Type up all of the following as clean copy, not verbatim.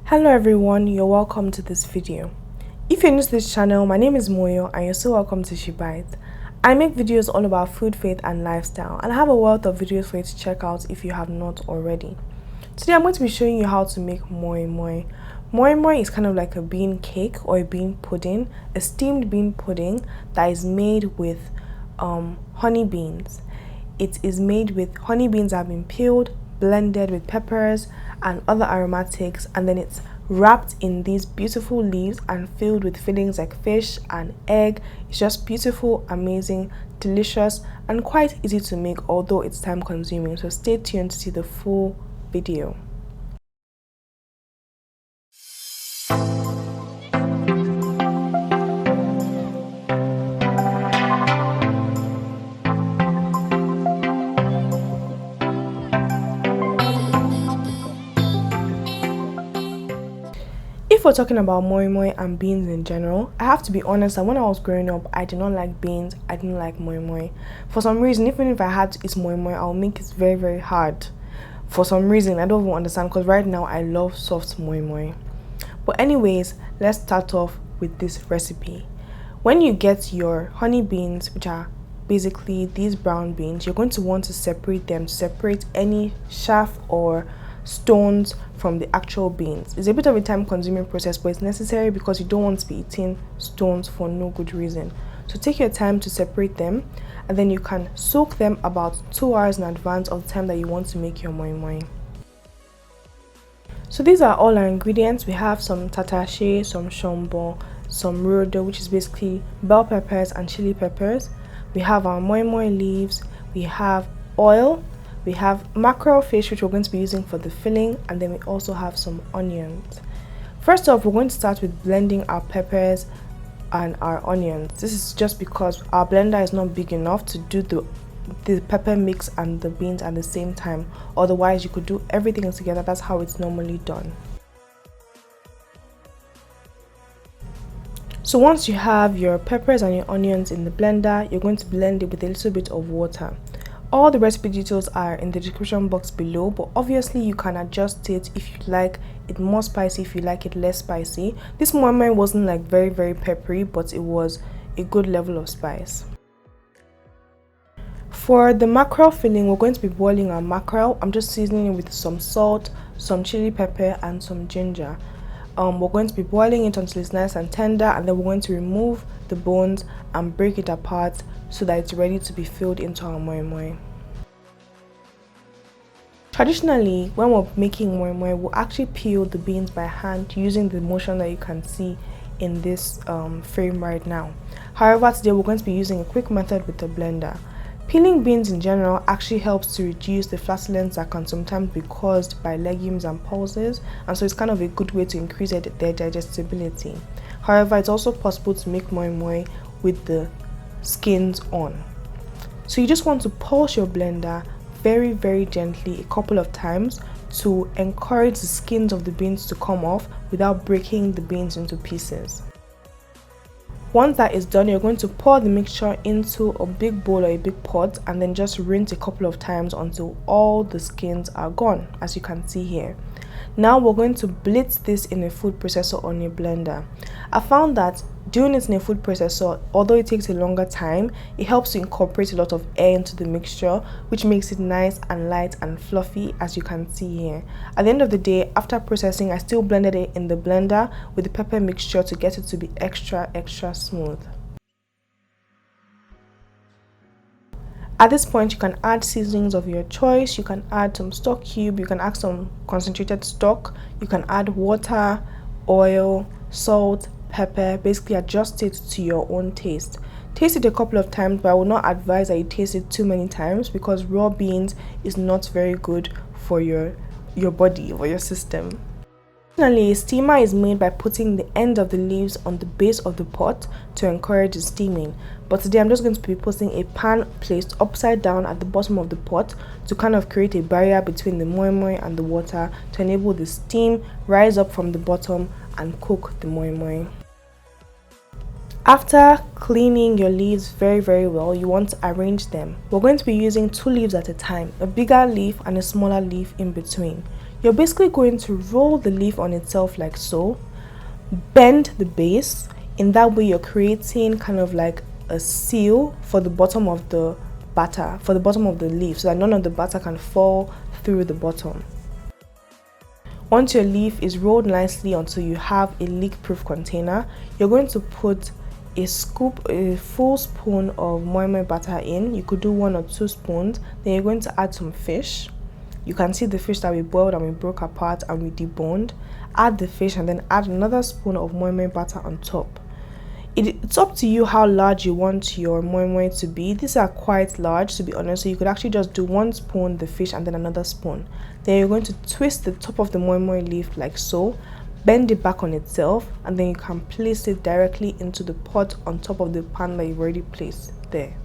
Hello everyone, you're welcome to this video. If you're new to this channel, my name is Moyo and you're so welcome to She Bites. I make videos all about food, faith and lifestyle, and I have a wealth of videos for you to check out if you have not already. Today I'm going to be showing you how to make moi moi. Moi moi is kind of like a bean cake or a bean pudding, a steamed bean pudding that is made with honey beans. It is made with honey beans that have been peeled, blended with peppers and other aromatics, and then it's wrapped in these beautiful leaves and filled with fillings like fish and egg. It's just beautiful, amazing, delicious and quite easy to make, although it's time consuming, so stay tuned to see the full video. If we're talking about moi moi and beans in general, I have to be honest that when I was growing up, I did not like beans, I didn't like moi moi. For some reason, even if I had to eat moi moi, I'll make it very, very hard. For some reason, I don't even understand, because right now I love soft moi moi. But anyways, let's start off with this recipe. When you get your honey beans, which are basically these brown beans, you're going to want to separate them, separate any chaff or stones from the actual beans. It's a bit of a time consuming process, but it's necessary because you don't want to be eating stones for no good reason. So take your time to separate them, and then you can soak them about 2 hours in advance of the time that you want to make your moi moi. So these are all our ingredients. We have some tatashe, some sombo, some rodo, which is basically bell peppers and chili peppers. We have our moi moi leaves, we have oil, we have mackerel fish, which we're going to be using for the filling, and then we also have some onions. First off, we're going to start with blending our peppers and our onions. This is just because our blender is not big enough to do the pepper mix and the beans at the same time. Otherwise, you could do everything together. That's how it's normally done. So once you have your peppers and your onions in the blender, you're going to blend it with a little bit of water. All the recipe details are in the description box below, but obviously you can adjust it if you like it more spicy, if you like it less spicy. This moi moi wasn't like very, very peppery, but it was a good level of spice. For the mackerel filling, we're going to be boiling our mackerel. I'm just seasoning it with some salt, some chili pepper and some ginger. We're going to be boiling it until it's nice and tender, and then we're going to remove the bones and break it apart so that it's ready to be filled into our moi moi. Traditionally, when we're making moi moi, we'll actually peel the beans by hand using the motion that you can see in this frame right now. However, today we're going to be using a quick method with the blender. Peeling beans in general actually helps to reduce the flatulence that can sometimes be caused by legumes and pulses, and so it's kind of a good way to increase their digestibility. However, it's also possible to make moi moi with the skins on. So you just want to pulse your blender very, very gently a couple of times to encourage the skins of the beans to come off without breaking the beans into pieces. Once that is done, you're going to pour the mixture into a big bowl or a big pot, and then just rinse a couple of times until all the skins are gone, as you can see here. Now we're going to blitz this in a food processor on your blender. I found that doing it in a food processor, although it takes a longer time, it helps to incorporate a lot of air into the mixture, which makes it nice and light and fluffy, as you can see here. At the end of the day, after processing, I still blended it in the blender with the pepper mixture to get it to be extra smooth. At this point, you can add seasonings of your choice. You can add some stock cube, you can add some concentrated stock, you can add water, oil, salt, pepper. Basically adjust it to your own taste. Taste it a couple of times, but I will not advise that you taste it too many times, because raw beans is not very good for your body or your system. Finally, a steamer is made by putting the end of the leaves on the base of the pot to encourage the steaming. But today I'm just going to be putting a pan placed upside down at the bottom of the pot to kind of create a barrier between the moi moi and the water to enable the steam rise up from the bottom and cook the moi moi. After cleaning your leaves very, very well, you want to arrange them. We're going to be using 2 leaves at a time, a bigger leaf and a smaller leaf in between. You're basically going to roll the leaf on itself like so, bend the base. In that way, you're creating kind of like a seal for the bottom of the batter, for the bottom of the leaf, so that none of the batter can fall through the bottom. Once your leaf is rolled nicely until you have a leak-proof container, you're going to put a full spoon of moi moi batter in. You could do 1 or 2 spoons. Then you're going to add some fish. You can see the fish that we boiled and we broke apart and we deboned. Add the fish and then add another spoon of moi moi batter on top. It's up to you how large you want your moi moi to be. These are quite large, to be honest, so you could actually just do 1 spoon, the fish, and then another spoon. Then you're going to twist the top of the moi moi leaf like so, bend it back on itself, and then you can place it directly into the pot on top of the pan that you've already placed there.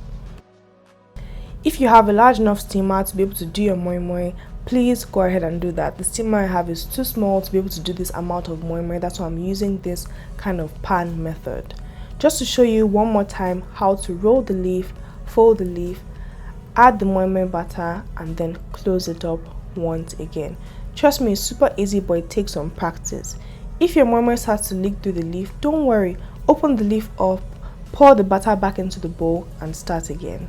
If you have a large enough steamer to be able to do your moi moi, please go ahead and do that. The steamer I have is too small to be able to do this amount of moi moi. That's why I'm using this kind of pan method. Just to show you one more time how to roll the leaf, fold the leaf, add the moi moi batter, and then close it up once again. Trust me, it's super easy, but it takes some practice. If your moi moi starts to leak through the leaf, don't worry. Open the leaf up, pour the batter back into the bowl, and start again.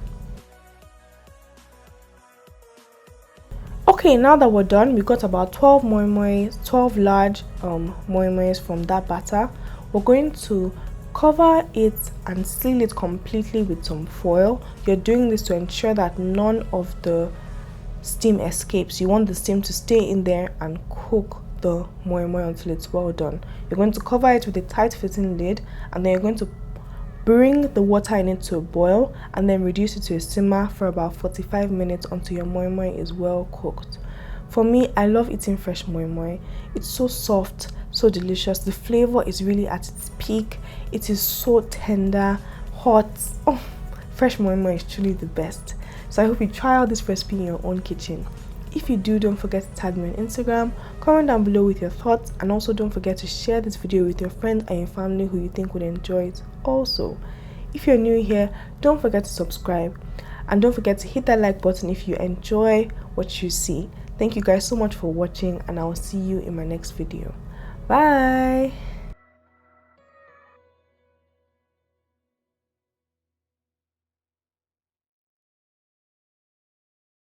Okay, now that we're done, we got about 12 large moi mois from that batter. We're going to cover it and seal it completely with some foil. You're doing this to ensure that none of the steam escapes. You want the steam to stay in there and cook the moi moi until it's well done. You're going to cover it with a tight fitting lid, and then you're going to bring the water in it to a boil and then reduce it to a simmer for about 45 minutes until your moi moi is well cooked. For me, I love eating fresh moi moi. It's so soft, so delicious. The flavor is really at its peak. It is so tender, hot. Oh, fresh moi moi is truly the best. So I hope you try out this recipe in your own kitchen. If you do, don't forget to tag me on Instagram, comment down below with your thoughts, and also don't forget to share this video with your friends and your family who you think would enjoy it. Also, if you're new here, don't forget to subscribe, and don't forget to hit that like button if you enjoy what you see. Thank you guys so much for watching, and I will see you in my next video. Bye.